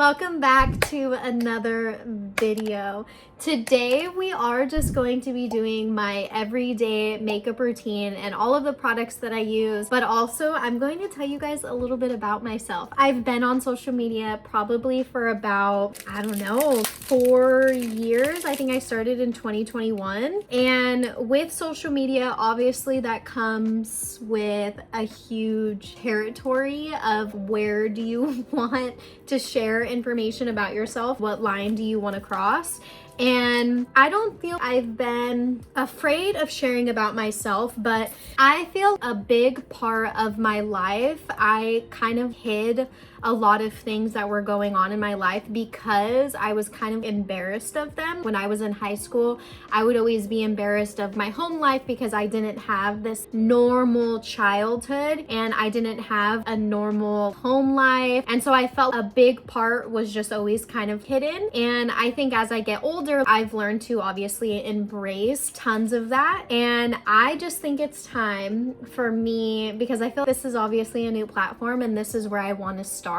Welcome back to another video. Today we are just going to be doing my everyday makeup routine and all of the products that I use, but also I'm going to tell you guys a little bit about myself. I've been on social media probably for about, I don't know, 4 years. I think I started in 2021. And with social media, obviously that comes with a huge territory of where do you want to share information about yourself? What line do you want to cross? And I don't feel I've been afraid of sharing about myself, but I feel a big part of my life, I kind of hid a lot of things that were going on in my life because I was kind of embarrassed of them. When I was in high school, I would always be embarrassed of my home life because I didn't have this normal childhood and I didn't have a normal home life. And so I felt a big part was just always kind of hidden. And I think as I get older, I've learned to obviously embrace tons of that. And I just think it's time for me, because I feel this is obviously a new platform and this is where I want to start.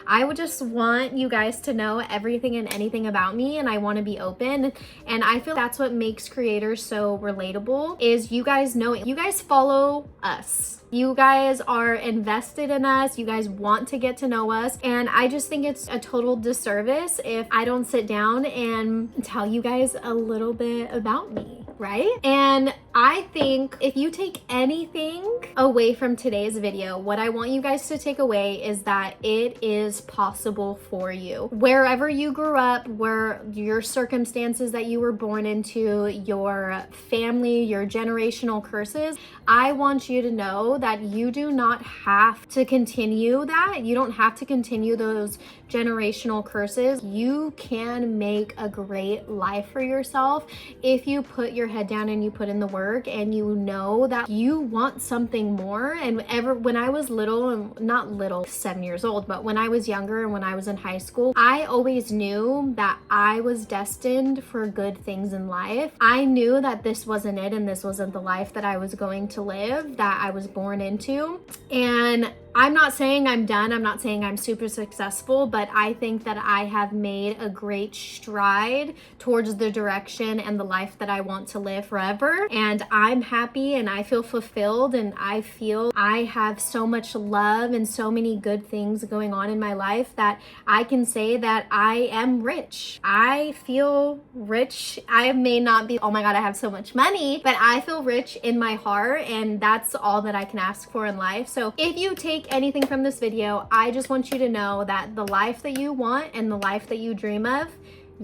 I would just want you guys to know everything and anything about me, and I want to be open. And I feel that's what makes creators so relatable, is you guys know it. You guys follow us. You guys are invested in us. You guys want to get to know us. And I just think it's a total disservice if I don't sit down and tell you guys a little bit about me, right? And I think if you take anything away from today's video, what I want you guys to take away is that it is possible for you. Wherever you grew up, where your circumstances that you were born into, your family, your generational curses, I want you to know that you do not have to continue that. You don't have to continue those generational curses. You can make a great life for yourself if you put your head down and you put in the work and you know that you want something more. And when I was little, and not little, 7 years old, but when I was younger and when I was in high school, I always knew that I was destined for good things in life. I knew that this wasn't it and this wasn't the life that I was going to live, that I was born into. And I'm not saying I'm done. I'm not saying I'm super successful, but I think that I have made a great stride towards the direction and the life that I want to live forever. And I'm happy and I feel fulfilled and I feel I have so much love and so many good things going on in my life that I can say that I am rich. I feel rich. I may not be, oh my God, I have so much money, but I feel rich in my heart, and that's all that I can ask for in life. So if you take anything from this video, I just want you to know that the life that you want and the life that you dream of,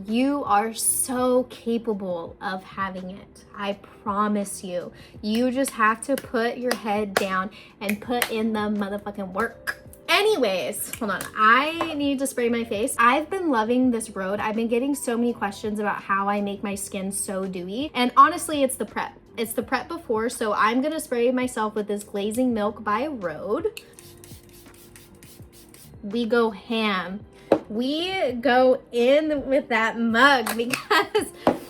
you are so capable of having it. I promise you. You just have to put your head down and put in the motherfucking work. Anyways, hold on. I need to spray my face. I've been loving this Rhode. I've been getting so many questions about how I make my skin so dewy. And honestly, it's the prep. It's the prep before. So I'm going to spray myself with this Glazing Milk by Rhode. We go ham. We go in with that mug because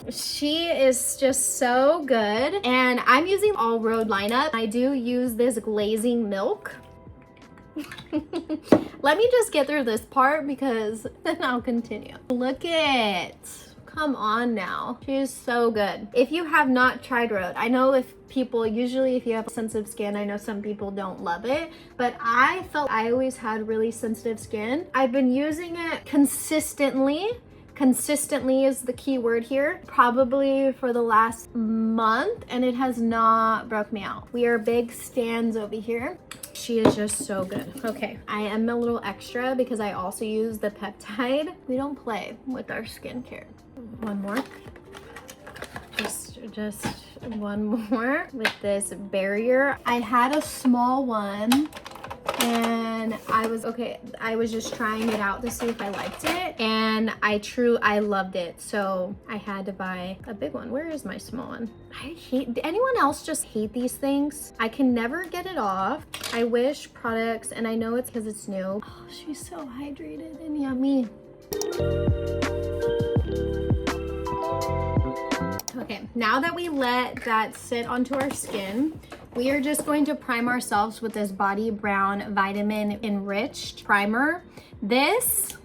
she is just so good. And I'm using all Rhode lineup. I do use this Glazing Milk. Let me just get through this part because then I'll continue. Look at it. Come on now. She's so good. If you have not tried Rhode, I know if you have sensitive skin, I know some people don't love it, but I felt I always had really sensitive skin. I've been using it consistently. Consistently is the key word here, probably for the last month, and it has not broke me out. We are big stans over here. She is just so good. Okay, I am a little extra because I also use the peptide. We don't play with our skincare. One more. Just one more with this barrier. I had a small one and I was just trying it out to see if I liked it, and I loved it, so I had to buy a big one. Where is my small one? Anyone else just hate these things? I can never get it off. I wish products, and I know it's because it's new. Oh, she's so hydrated and yummy. Okay, now that we let that sit onto our skin, we are just going to prime ourselves with this Body Brown Vitamin Enriched Primer. This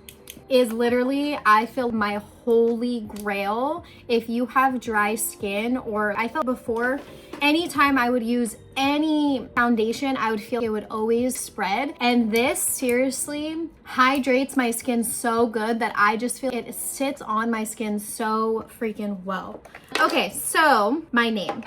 is literally, I feel, my holy grail if you have dry skin. Or I felt before, anytime I would use any foundation, I would feel it would always spread. And this seriously hydrates my skin so good that I just feel it sits on my skin so freaking well. Okay, so my name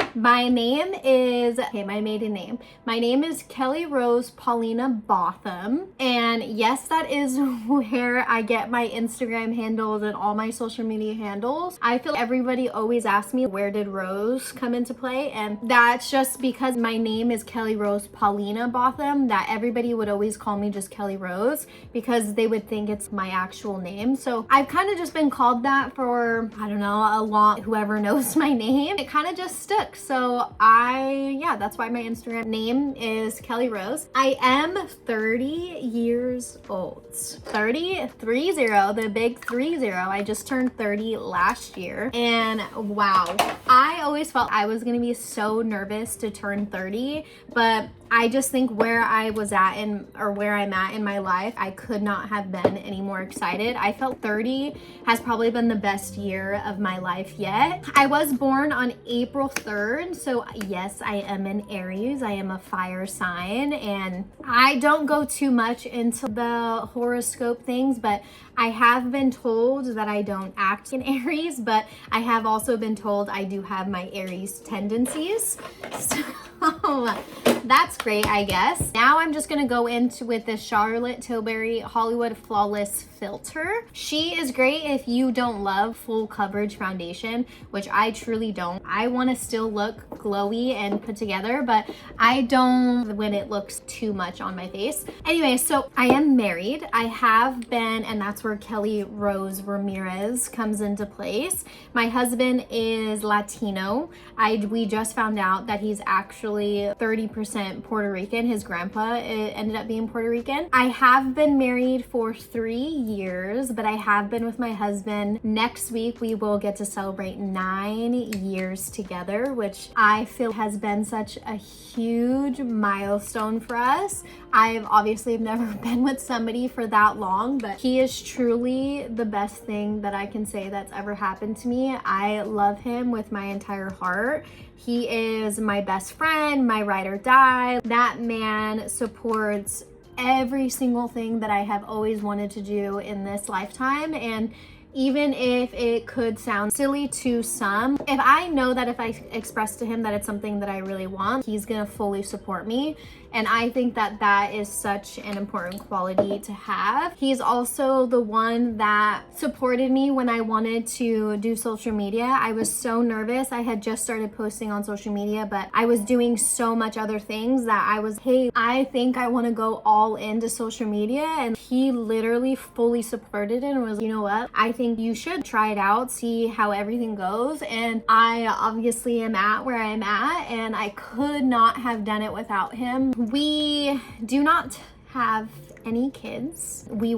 is, okay, my maiden name. My name is Kelly Rose Paulina Botham. And yes, that is where I get my Instagram handles and all my social media handles. I feel everybody always asks me, where did Rose come into play? And that's just because my name is Kelly Rose Paulina Botham, that everybody would always call me just Kelly Rose because they would think it's my actual name. So I've kind of just been called that for, I don't know, a long, whoever knows my name. It kind of just stuck. So yeah, that's why my Instagram name is Kelly Rose. I am 30 years old. 30, the big 30. I just turned 30 last year. And wow, I always felt I was gonna be so nervous to turn 30, but I just think where I was at where I'm at in my life, I could not have been any more excited. I felt 30 has probably been the best year of my life yet. I was born on April 3rd, so yes, I am an Aries. I am a fire sign, and I don't go too much into the horoscope things, but I have been told that I don't act in Aries, but I have also been told I do have my Aries tendencies. So that's great, I guess. Now I'm just gonna go into with the Charlotte Tilbury Hollywood Flawless Filter. She is great if you don't love full coverage foundation, which I truly don't. I wanna still look glowy and put together, but I don't when it looks too much on my face. Anyway, so I am married. I have been, and that's where Kelly Rose Ramirez comes into place. My husband is Latino. We just found out that he's actually 30% Puerto Rican. His grandpa ended up being Puerto Rican. I have been married for 3 years, but I have been with my husband. Next week, we will get to celebrate 9 years together, which I feel has been such a huge milestone for us. I've obviously never been with somebody for that long, but he is truly the best thing that I can say that's ever happened to me. I love him with my entire heart. He is my best friend, my ride or die. That man supports every single thing that I have always wanted to do in this lifetime. And even if it could sound silly to some, if I know that if I express to him that it's something that I really want, he's gonna fully support me. And I think that that is such an important quality to have. He's also the one that supported me when I wanted to do social media. I was so nervous. I had just started posting on social media, but I was doing so much other things that I was, hey, I think I want to go all into social media. And he literally fully supported it and was, you know what? I think you should try it out, see how everything goes. And I obviously am at where I'm at, and I could not have done it without him. We do not have any kids. I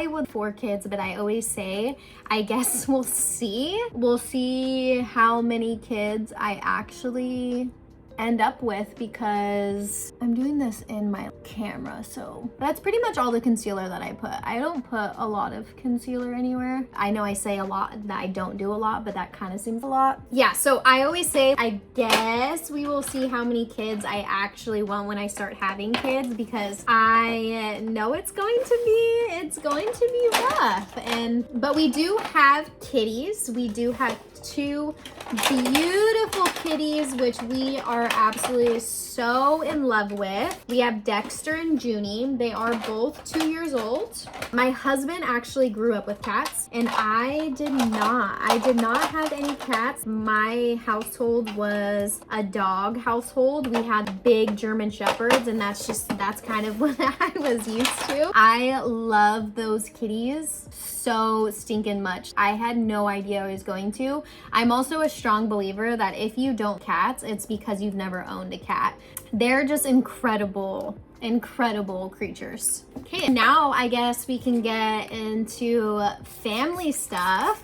would 4 kids, but I always say, I guess we'll see. We'll see how many kids I actually end up with, because I'm doing this in my camera, so that's pretty much all the concealer that I put. I don't put a lot of concealer anywhere. I know I say a lot that I don't do a lot, but that kind of seems a lot. Yeah, so I always say, I guess we will see how many kids I actually want when I start having kids, because I know it's going to be rough. But we do have kitties. We do have 2 beautiful kitties, which we are absolutely so in love with. We have Dexter and Junie. They are both 2 years old. My husband actually grew up with cats, and I did not. I did not have any cats. My household was a dog household. We had big German shepherds, and that's kind of what I was used to. I love those kitties so stinking much. I had no idea I was going to. I'm also a strong believer that if you don't cats, it's because you've never owned a cat. They're just incredible creatures. Okay, now I guess we can get into family stuff.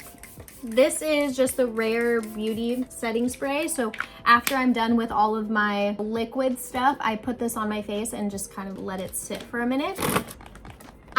This is just the Rare Beauty setting spray. So after I'm done with all of my liquid stuff, I put this on my face and just kind of let it sit for a minute.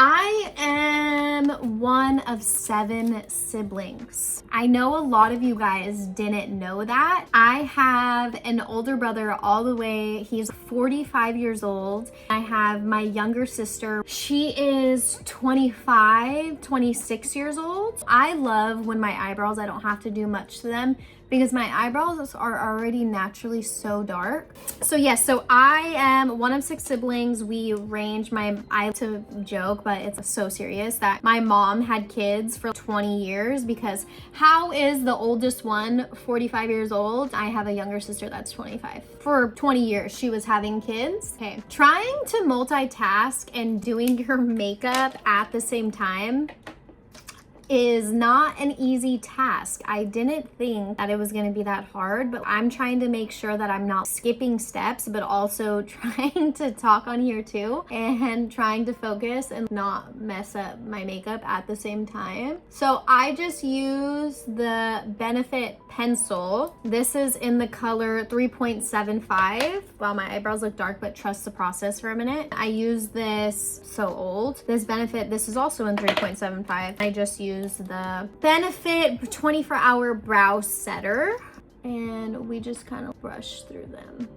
I am one of 7 siblings. I know a lot of you guys didn't know that. I have an older brother all the way, he's 45 years old. I have my younger sister, she is 25, 26 years old. I love when my eyebrows, I don't have to do much to them because my eyebrows are already naturally so dark. So yes, so I am one of 6 siblings. We range, I to joke, but it's so serious that my mom had kids for 20 years because how is the oldest one 45 years old? I have a younger sister that's 25. For 20 years, she was having kids. Okay, trying to multitask and doing your makeup at the same time is not an easy task. I didn't think that it was gonna be that hard, but I'm trying to make sure that I'm not skipping steps, but also trying to talk on here too and trying to focus and not mess up my makeup at the same time. So I just use the Benefit pencil. This is in the color 3.75. Wow, my eyebrows look dark, but trust the process for a minute. I use this, so old. This Benefit, this is also in 3.75. I just use the Benefit 24-hour brow setter and we just kind of brush through them.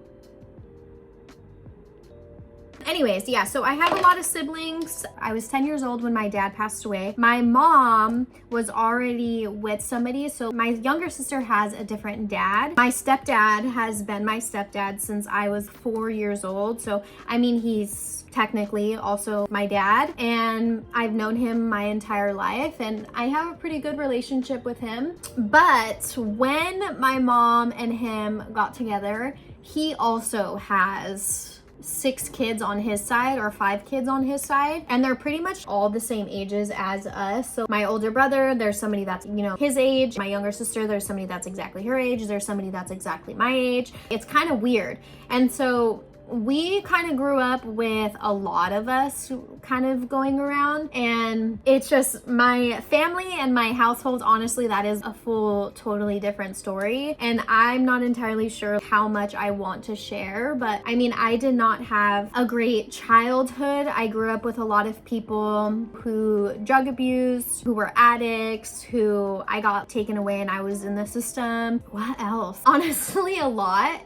Anyways, yeah, so I have a lot of siblings. I was 10 years old when my dad passed away. My mom was already with somebody, so my younger sister has a different dad. My stepdad has been my stepdad since I was 4 years old. So, I mean, he's technically also my dad, and I've known him my entire life, and I have a pretty good relationship with him. But when my mom and him got together, he also has 6 kids on his side or 5 kids on his side, and they're pretty much all the same ages as us. So my older brother, there's somebody that's, you know, his age. My younger sister, there's somebody that's exactly her age. There's somebody that's exactly my age. It's kind of weird. And so we kind of grew up with a lot of us kind of going around, and it's just my family and my household. Honestly, that is a full totally different story, and I'm not entirely sure how much I want to share. But I mean, I did not have a great childhood. I grew up with a lot of people who drug abused, who were addicts, who I got taken away and I was in the system. What else? Honestly, a lot.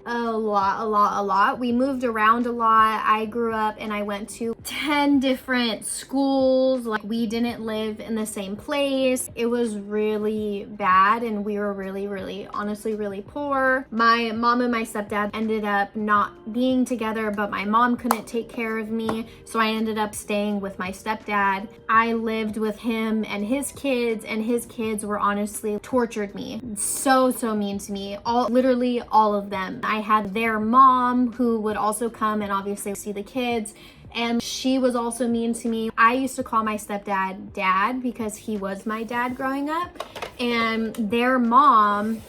We moved around a lot. I grew up and I went to 10 different schools. Like, we didn't live in the same place. It was really bad, and we were really honestly really poor. My mom and my stepdad ended up not being together, but my mom couldn't take care of me, so I ended up staying with my stepdad. I lived with him and his kids were honestly tortured me. So mean to me. Literally all of them. I had their mom who would also come and obviously see the kids, and she was also mean to me. I used to call my stepdad dad because he was my dad growing up, and their mom,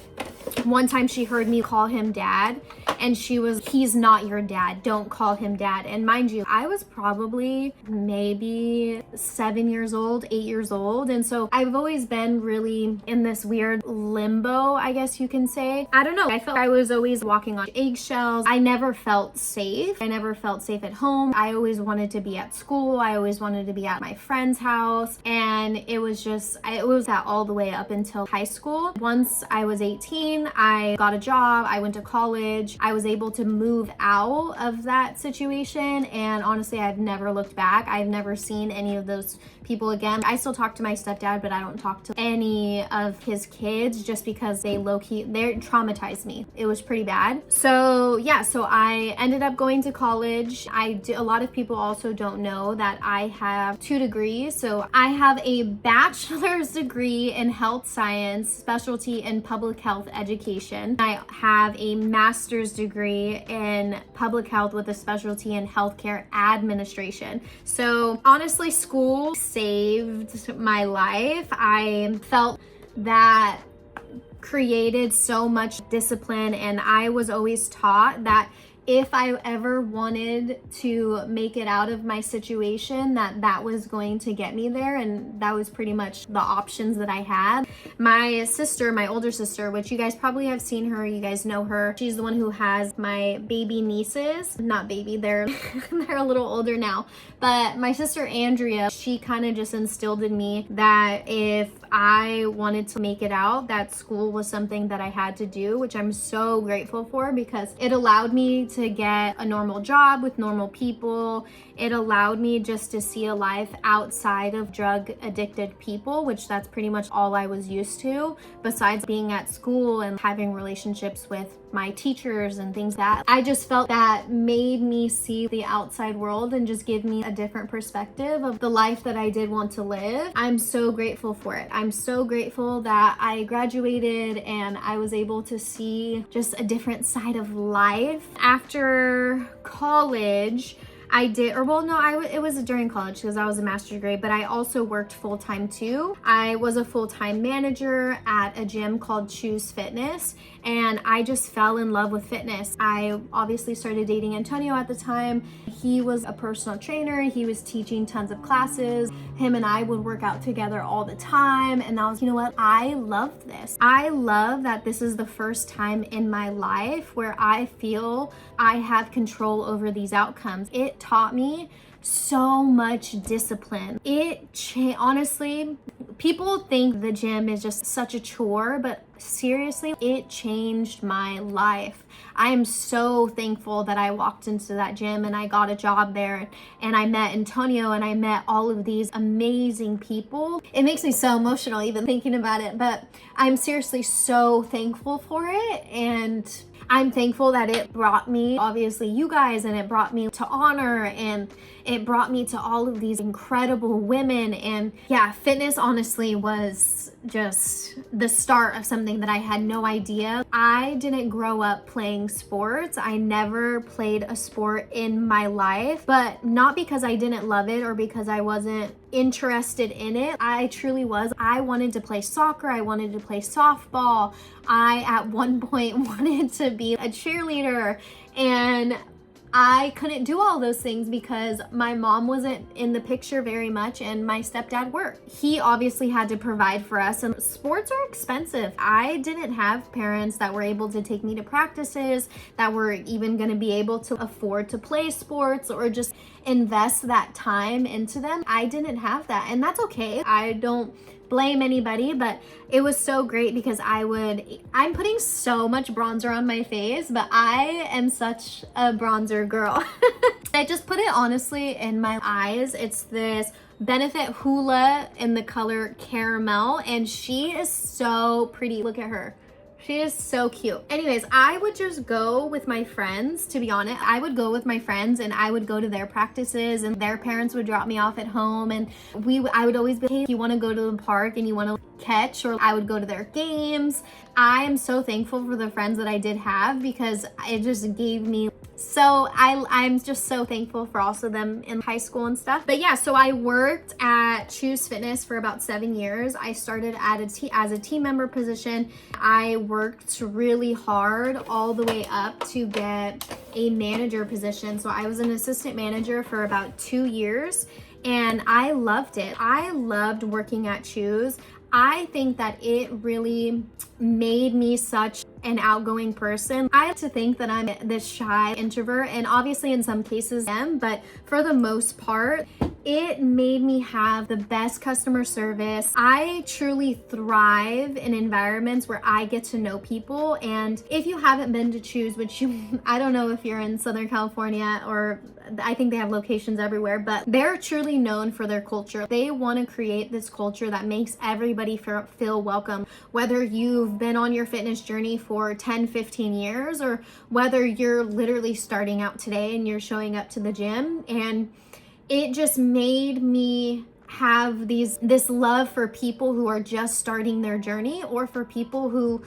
one time she heard me call him dad, and she was, he's not your dad, don't call him dad. And mind you, I was probably maybe 7 years old, 8 years old. And so I've always been really in this weird limbo, I guess you can say. I don't know. I felt I was always walking on eggshells. I never felt safe. I never felt safe at home. I always wanted to be at school. I always wanted to be at my friend's house. And it was that all the way up until high school. Once I was 18, I got a job. I went to college. I was able to move out of that situation, and honestly, I've never looked back. I've never seen any of those people again. I still talk to my stepdad, but I don't talk to any of his kids just because they traumatized me. It was pretty bad. So yeah, so I ended up going to college. A lot of people also don't know that I have 2 degrees. So I have a bachelor's degree in health science, specialty in public health education. I have a master's degree in public health with a specialty in healthcare administration. So honestly, school saved my life. I felt that created so much discipline, and I was always taught that if I ever wanted to make it out of my situation, that was going to get me there, and that was pretty much the options that I had. My sister, my older sister, which you guys probably have seen her, you guys know her, she's the one who has my baby nieces. Not baby, they're they're a little older now, but my sister Andrea, she kind of just instilled in me that if I wanted to make it out, that school was something that I had to do, which I'm so grateful for, because it allowed me to get a normal job with normal people. It allowed me just to see a life outside of drug addicted people, which that's pretty much all I was used to, besides being at school and having relationships with my teachers and things that I just felt that made me see the outside world and just give me a different perspective of the life that I did want to live. I'm so grateful for it. I'm so grateful that I graduated and I was able to see just a different side of life. After college, it was during college because I was a master's degree, but I also worked full-time too. I was a full-time manager at a gym called Choose Fitness, and I just fell in love with fitness. I obviously started dating Antonio at the time. He was a personal trainer. He was teaching tons of classes. Him and I would work out together all the time, and I was, you know what? I love this. I love that this is the first time in my life where I feel I have control over these outcomes. It taught me so much discipline. Honestly, people think the gym is just such a chore, but seriously, it changed my life. I am so thankful that I walked into that gym and I got a job there, and I met Antonio and I met all of these amazing people. It makes me so emotional even thinking about it, but I'm seriously so thankful for it, and I'm thankful that it brought me, obviously, you guys, and it brought me to Oner, and it brought me to all of these incredible women. And yeah, fitness honestly was just the start of something that I had no idea. I didn't grow up playing sports. I never played a sport in my life, but not because I didn't love it or because I wasn't interested in it. I truly was. I wanted to play soccer. I wanted to play softball. I at one point wanted to be a cheerleader, and I couldn't do all those things because my mom wasn't in the picture very much and my stepdad worked. He obviously had to provide for us, and sports are expensive. I didn't have parents that were able to take me to practices, that were even going to be able to afford to play sports or just invest that time into them. I didn't have that, and that's okay. I don't blame anybody, but it was so great because I'm putting so much bronzer on my face, but I am such a bronzer girl. I just put it honestly in my eyes. It's this Benefit Hoola in the color caramel, and she is so pretty. Look at her. She is so cute. Anyways, I would just go with my friends, to be honest. I would go with my friends and I would go to their practices, and their parents would drop me off at home, and I would always be, hey, you want to go to the park and you want to catch, or I would go to their games. I am so thankful for the friends that I did have because it just gave me, I'm just so thankful for also them in high school and stuff. But yeah, so I worked at Choose Fitness for about 7 years. I started as a team member position. I worked really hard all the way up to get a manager position. So I was an assistant manager for about 2 years, and I loved it. I loved working at Choose. I think that it really made me such an outgoing person. I have to think that I'm this shy introvert, and obviously in some cases I am, but for the most part, it made me have the best customer service. I truly thrive in environments where I get to know people. And if you haven't been to Choose, which I don't know if you're in Southern California, or I think they have locations everywhere, but they're truly known for their culture. They want to create this culture that makes everybody feel welcome, whether you've been on your fitness journey for 10, 15 years, or whether you're literally starting out today and you're showing up to the gym. And it just made me have this love for people who are just starting their journey, or for people who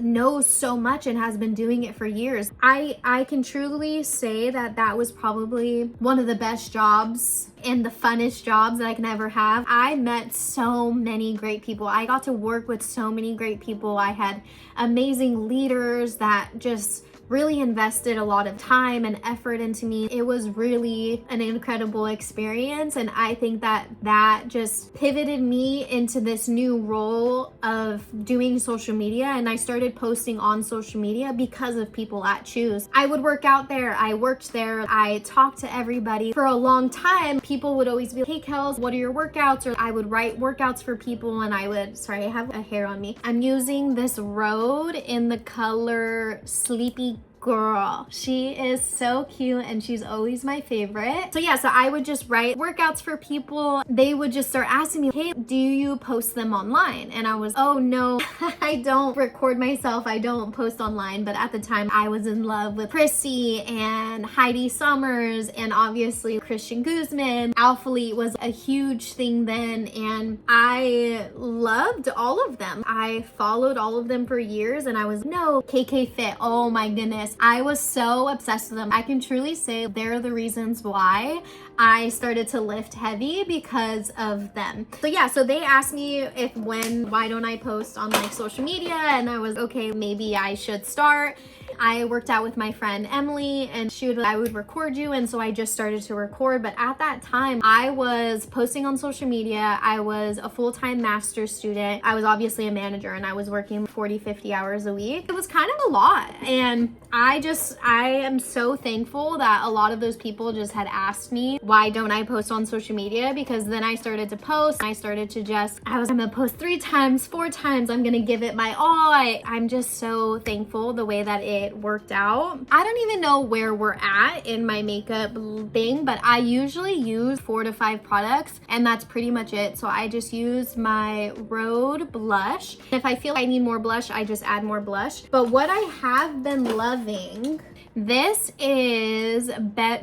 know so much and has been doing it for years. I can truly say that was probably one of the best jobs and the funnest jobs that I can ever have. I met so many great people. I got to work with so many great people. I had amazing leaders that just really invested a lot of time and effort into me. It was really an incredible experience, and I think that just pivoted me into this new role of doing social media, and I started posting on social media because of people at Choose. I would work out there, I worked there, I talked to everybody. For a long time, people would always be like, hey Kels, what are your workouts? Or I would write workouts for people, and I would, sorry, I have a hair on me. I'm using this Rhode in the color Sleepy Girl. She is so cute and she's always my favorite. So yeah, so I would just write workouts for people. They would just start asking me, hey, do you post them online? And I was, oh no, I don't record myself. I don't post online. But at the time I was in love with Chrissy and Heidi Summers and obviously Christian Guzman. Alphalete was a huge thing then, and I loved all of them. I followed all of them for years, and I was, no, KK Fit, oh my goodness. I was so obsessed with them. I can truly say they're the reasons why I started to lift heavy, because of them. So yeah, so they asked me why don't I post on like social media? And I was, okay, maybe I should start. I worked out with my friend Emily, and I would record you, and so I just started to record. But at that time, I was posting on social media. I was a full-time master's student. I was obviously a manager, and I was working 40, 50 hours a week. It was kind of a lot, and I am so thankful that a lot of those people just had asked me, why don't I post on social media? Because then I started to post. I started to I'm gonna post 3 times, 4 times. I'm gonna give it my all. I'm just so thankful the way that it worked out. I don't even know where we're at in my makeup thing, but I usually use 4 to 5 products, and that's pretty much it. So I just use my Rhode blush. If I feel I need more blush, I just add more blush. But what I have been loving, this is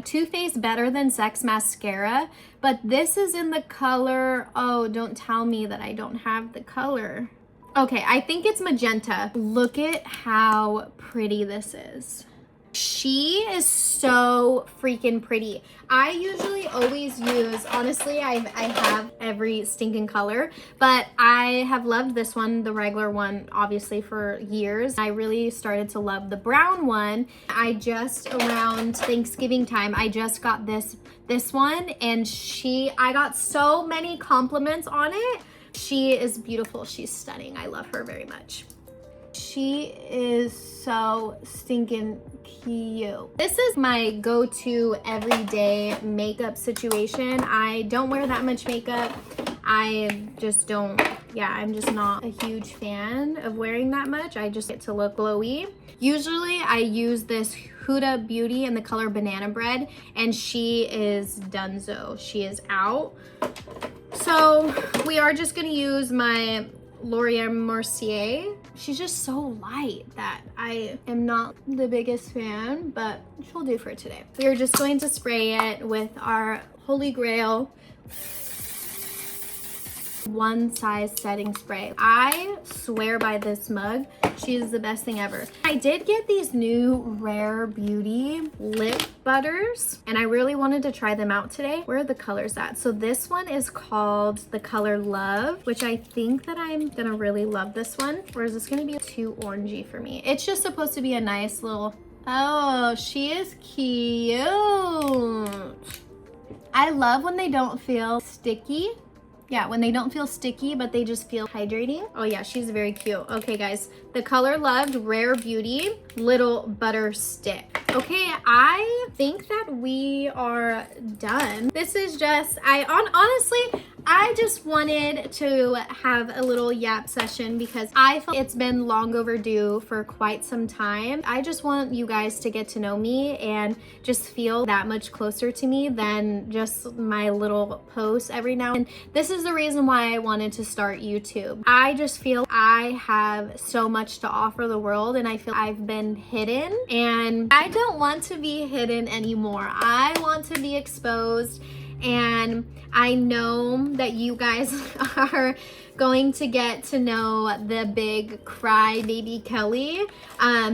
Too Faced Better Than Sex mascara, but this is in the color, oh, don't tell me that I don't have the color. Okay, I think it's magenta. Look at how pretty this is. She is so freaking pretty. I usually always use, honestly, I have every stinking color, but I have loved this one, the regular one, obviously for years. I really started to love the brown one. I just, around Thanksgiving time, I just got this one, and I got so many compliments on it. She is beautiful. She's stunning. I love her very much. She is so stinking cute. This is my go-to everyday makeup situation. I don't wear that much makeup. I just don't, yeah, I'm just not a huge fan of wearing that much. I just get to look glowy. Usually I use this Huda Beauty in the color Banana Bread, and she is donezo. She is out. So we are just gonna use my Laurier Mercier. She's just so light that I am not the biggest fan, but she'll do for today. We are just going to spray it with our Holy Grail one size setting spray. I swear by this mug. She is the best thing ever. I did get these new Rare Beauty lip butters, and I really wanted to try them out today. Where are the colors at? So this one is called the color Love, which I think that I'm gonna really love this one. Or is this gonna be too orangey for me? It's just supposed to be a nice little, oh, she is cute. I love when they don't feel sticky. Yeah, when they don't feel sticky, but they just feel hydrating. Oh yeah, she's very cute. Okay guys, the color Loved Rare Beauty Little Butter Stick. Okay, I think that we are done. This is just, honestly, I just wanted to have a little yap session because I feel it's been long overdue for quite some time. I just want you guys to get to know me and just feel that much closer to me than just my little posts every now and then. This is the reason why I wanted to start YouTube. I just feel I have so much to offer the world, and I feel I've been hidden, and I don't want to be hidden anymore. I want to be exposed. And I know that you guys are going to get to know the big cry baby Kelly,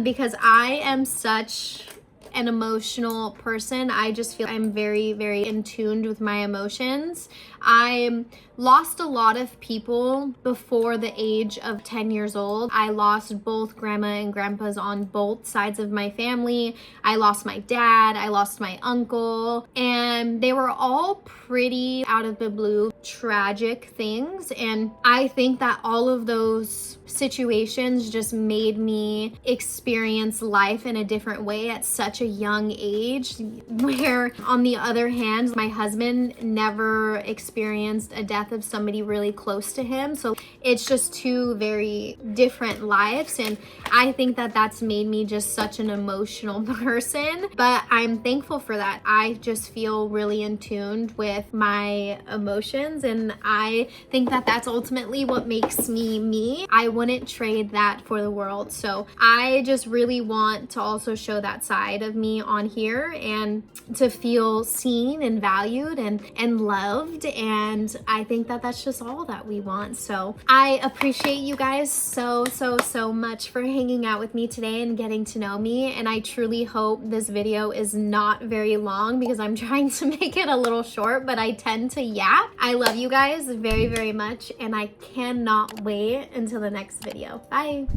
because I am such an emotional person. I just feel I'm very, very in tune with my emotions. I lost a lot of people before the age of 10 years old. I lost both grandma and grandpas on both sides of my family. I lost my dad, I lost my uncle, and they were all pretty out of the blue tragic things. And I think that all of those situations just made me experience life in a different way at such a young age, where on the other hand, my husband never experienced a death of somebody really close to him. So it's just two very different lives, and I think that that's made me just such an emotional person. But I'm thankful for that. I just feel really in tune with my emotions, and I think that that's ultimately what makes me me. I wouldn't trade that for the world. So I just really want to also show that side of me on here, and to feel seen and valued and loved. And I think that that's just all that we want. So I appreciate you guys so much for hanging out with me today and getting to know me. And I truly hope this video is not very long, because I'm trying to make it a little short, but I tend to yap. I love you guys very, very much, and I cannot wait until the next video. Bye.